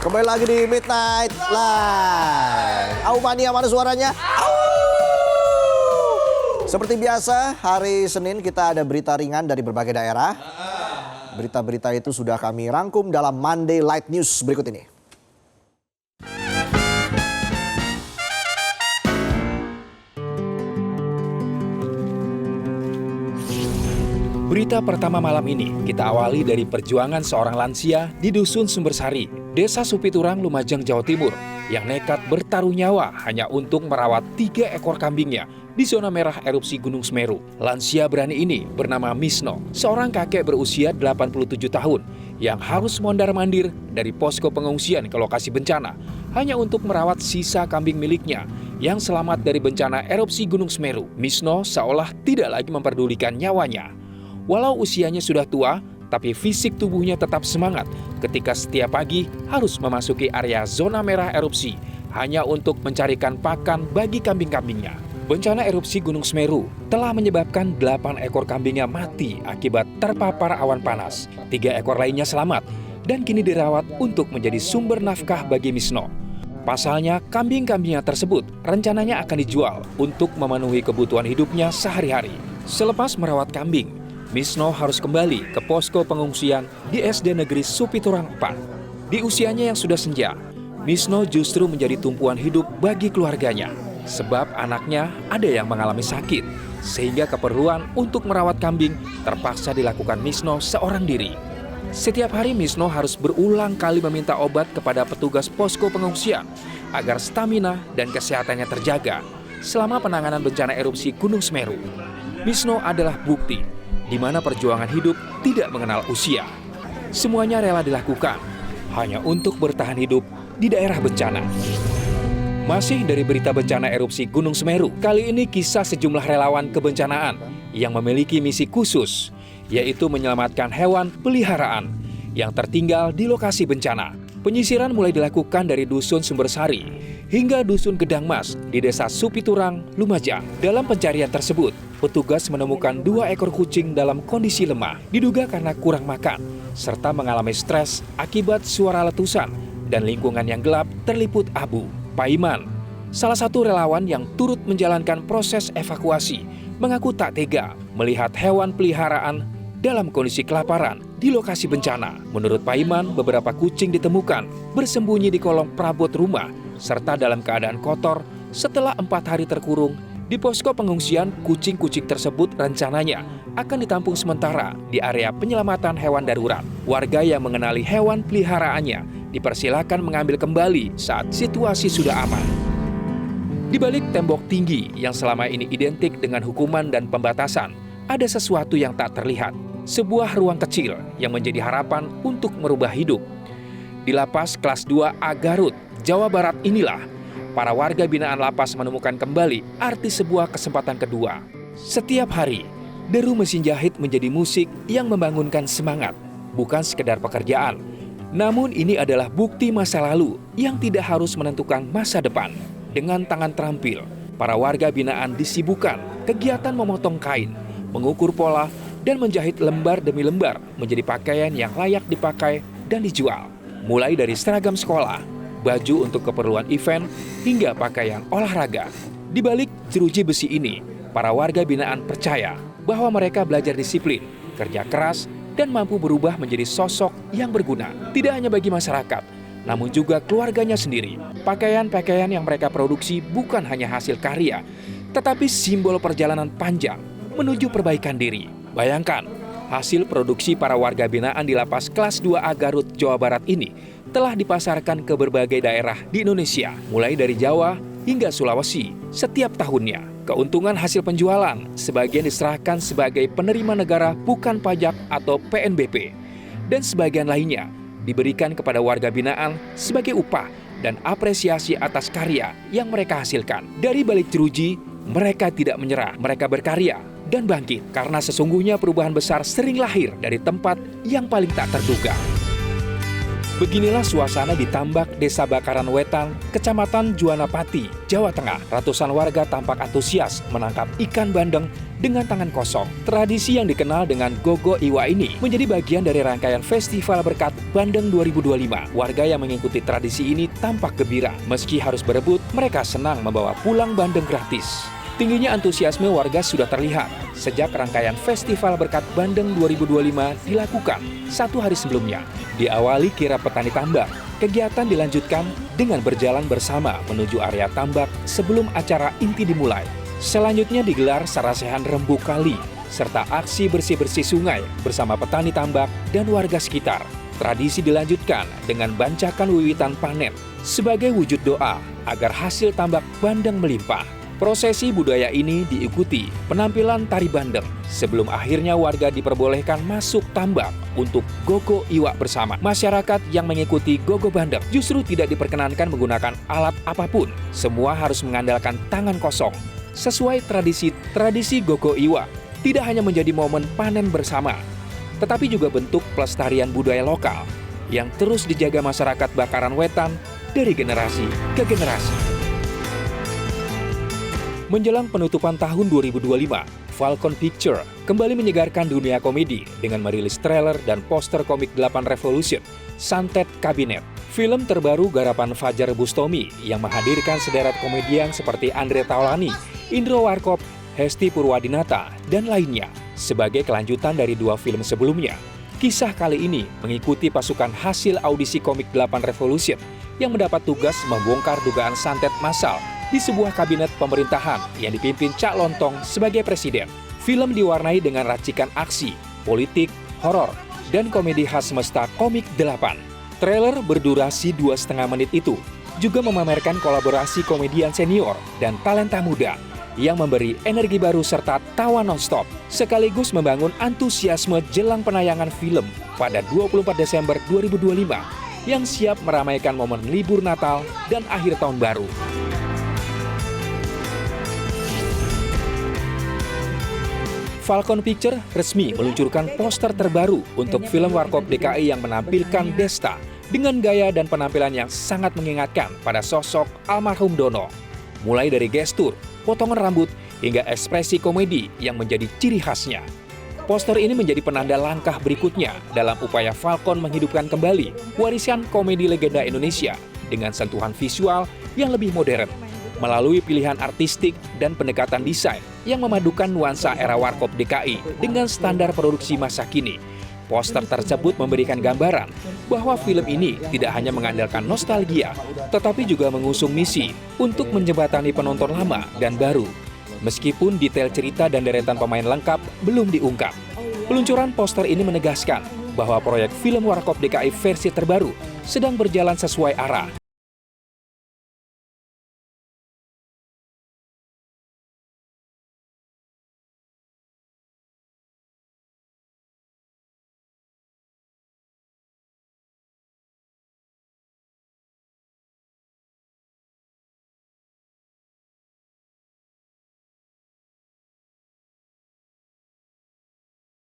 Kembali lagi di Midnight Live. Mania, mana suaranya? Seperti biasa, hari Senin kita ada berita ringan dari berbagai daerah. Berita-berita itu sudah kami rangkum dalam Monday Light News berikut ini. Berita pertama malam ini kita awali dari perjuangan seorang lansia di Dusun Sumbersari, Desa Supiturang, Lumajang, Jawa Timur, yang nekat bertaruh nyawa hanya untuk merawat 3 ekor kambingnya di zona merah erupsi Gunung Semeru. Lansia berani ini bernama Misno, seorang kakek berusia 87 tahun yang harus mondar-mandir dari posko pengungsian ke lokasi bencana hanya untuk merawat sisa kambing miliknya yang selamat dari bencana erupsi Gunung Semeru. Misno seolah tidak lagi memperdulikan nyawanya. Walau usianya sudah tua, tapi fisik tubuhnya tetap semangat ketika setiap pagi harus memasuki area zona merah erupsi hanya untuk mencarikan pakan bagi kambing-kambingnya. Bencana erupsi Gunung Semeru telah menyebabkan 8 ekor kambingnya mati akibat terpapar awan panas. 3 ekor lainnya selamat dan kini dirawat untuk menjadi sumber nafkah bagi Misno. Pasalnya, kambing-kambingnya tersebut rencananya akan dijual untuk memenuhi kebutuhan hidupnya sehari-hari. Selepas merawat kambing, Misno harus kembali ke posko pengungsian di SD Negeri Supiturang 4. Di usianya yang sudah senja, Misno justru menjadi tumpuan hidup bagi keluarganya. Sebab anaknya ada yang mengalami sakit, sehingga keperluan untuk merawat kambing terpaksa dilakukan Misno seorang diri. Setiap hari Misno harus berulang kali meminta obat kepada petugas posko pengungsian agar stamina dan kesehatannya terjaga selama penanganan bencana erupsi Gunung Semeru. Misno adalah bukti di mana perjuangan hidup tidak mengenal usia. Semuanya rela dilakukan hanya untuk bertahan hidup di daerah bencana. Masih dari berita bencana erupsi Gunung Semeru, kali ini kisah sejumlah relawan kebencanaan yang memiliki misi khusus, yaitu menyelamatkan hewan peliharaan yang tertinggal di lokasi bencana. Penyisiran mulai dilakukan dari Dusun Sumbersari hingga Dusun Gedang Mas di Desa Supiturang, Lumajang. Dalam pencarian tersebut, petugas menemukan 2 ekor kucing dalam kondisi lemah, diduga karena kurang makan, serta mengalami stres akibat suara letusan dan lingkungan yang gelap terliput abu. Paiman, salah satu relawan yang turut menjalankan proses evakuasi, mengaku tak tega melihat hewan peliharaan dalam kondisi kelaparan di lokasi bencana. Menurut Paiman, beberapa kucing ditemukan bersembunyi di kolong perabot rumah serta dalam keadaan kotor setelah 4 hari terkurung. Di posko pengungsian, kucing-kucing tersebut rencananya akan ditampung sementara di area penyelamatan hewan darurat. Warga yang mengenali hewan peliharaannya dipersilakan mengambil kembali saat situasi sudah aman. Di balik tembok tinggi yang selama ini identik dengan hukuman dan pembatasan, ada sesuatu yang tak terlihat. Sebuah ruang kecil yang menjadi harapan untuk merubah hidup. Di lapas kelas 2A Garut, Jawa Barat inilah para warga binaan lapas menemukan kembali arti sebuah kesempatan kedua. Setiap hari, deru mesin jahit menjadi musik yang membangunkan semangat, bukan sekedar pekerjaan. Namun ini adalah bukti masa lalu yang tidak harus menentukan masa depan. Dengan tangan terampil, para warga binaan disibukkan kegiatan memotong kain, mengukur pola, dan menjahit lembar demi lembar menjadi pakaian yang layak dipakai dan dijual. Mulai dari seragam sekolah, baju untuk keperluan event, hingga pakaian olahraga. Di balik jeruji besi ini, para warga binaan percaya bahwa mereka belajar disiplin, kerja keras, dan mampu berubah menjadi sosok yang berguna. Tidak hanya bagi masyarakat, namun juga keluarganya sendiri. Pakaian-pakaian yang mereka produksi bukan hanya hasil karya, tetapi simbol perjalanan panjang menuju perbaikan diri. Bayangkan, hasil produksi para warga binaan di lapas kelas 2A Garut, Jawa Barat ini telah dipasarkan ke berbagai daerah di Indonesia, mulai dari Jawa hingga Sulawesi setiap tahunnya. Keuntungan hasil penjualan sebagian diserahkan sebagai penerima negara bukan pajak atau PNBP, dan sebagian lainnya diberikan kepada warga binaan sebagai upah dan apresiasi atas karya yang mereka hasilkan. Dari balik jeruji, mereka tidak menyerah, mereka berkarya dan bangkit, karena sesungguhnya perubahan besar sering lahir dari tempat yang paling tak terduga. Beginilah suasana di Tambak, Desa Bakaran Wetan, Kecamatan Juanapati, Jawa Tengah. Ratusan warga tampak antusias menangkap ikan bandeng dengan tangan kosong. Tradisi yang dikenal dengan Gogo Iwa ini menjadi bagian dari rangkaian Festival Berkat Bandeng 2025. Warga yang mengikuti tradisi ini tampak gembira. Meski harus berebut, mereka senang membawa pulang bandeng gratis. Tingginya antusiasme warga sudah terlihat sejak rangkaian Festival Berkat Bandeng 2025 dilakukan 1 hari sebelumnya. Diawali kirap petani tambak, kegiatan dilanjutkan dengan berjalan bersama menuju area tambak sebelum acara inti dimulai. Selanjutnya digelar sarasehan rembuk kali, serta aksi bersih-bersih sungai bersama petani tambak dan warga sekitar. Tradisi dilanjutkan dengan bancakan wiwitan panen sebagai wujud doa agar hasil tambak bandeng melimpah. Prosesi budaya ini diikuti penampilan tari bandeng sebelum akhirnya warga diperbolehkan masuk tambak untuk Gogo Iwa bersama. Masyarakat yang mengikuti Gogo Bandeng justru tidak diperkenankan menggunakan alat apapun. Semua harus mengandalkan tangan kosong. Sesuai tradisi Gogo Iwa tidak hanya menjadi momen panen bersama, tetapi juga bentuk pelestarian budaya lokal yang terus dijaga masyarakat Bakaran Wetan dari generasi ke generasi. Menjelang penutupan tahun 2025, Falcon Picture kembali menyegarkan dunia komedi dengan merilis trailer dan poster komik 8 Revolution, Santet Kabinet. Film terbaru garapan Fajar Bustomi yang menghadirkan sederet komedian seperti Andre Taulani, Indro Warkop, Hesti Purwadinata, dan lainnya. Sebagai kelanjutan dari 2 film sebelumnya, kisah kali ini mengikuti pasukan hasil audisi komik 8 Revolution yang mendapat tugas membongkar dugaan santet massal di sebuah kabinet pemerintahan yang dipimpin Cak Lontong sebagai presiden. Film diwarnai dengan racikan aksi, politik, horor, dan komedi khas semesta komik 8. Trailer berdurasi 2,5 menit itu juga memamerkan kolaborasi komedian senior dan talenta muda yang memberi energi baru serta tawa nonstop, sekaligus membangun antusiasme jelang penayangan film pada 24 Desember 2025 yang siap meramaikan momen libur Natal dan akhir tahun baru. Falcon Picture resmi meluncurkan poster terbaru untuk film Warkop DKI yang menampilkan Desta dengan gaya dan penampilan yang sangat mengingatkan pada sosok almarhum Dono. Mulai dari gestur, potongan rambut, hingga ekspresi komedi yang menjadi ciri khasnya. Poster ini menjadi penanda langkah berikutnya dalam upaya Falcon menghidupkan kembali warisan komedi legenda Indonesia dengan sentuhan visual yang lebih modern, melalui pilihan artistik dan pendekatan desain yang memadukan nuansa era Warkop DKI dengan standar produksi masa kini. Poster tersebut memberikan gambaran bahwa film ini tidak hanya mengandalkan nostalgia, tetapi juga mengusung misi untuk menjembatani penonton lama dan baru. Meskipun detail cerita dan deretan pemain lengkap belum diungkap, peluncuran poster ini menegaskan bahwa proyek film Warkop DKI versi terbaru sedang berjalan sesuai arah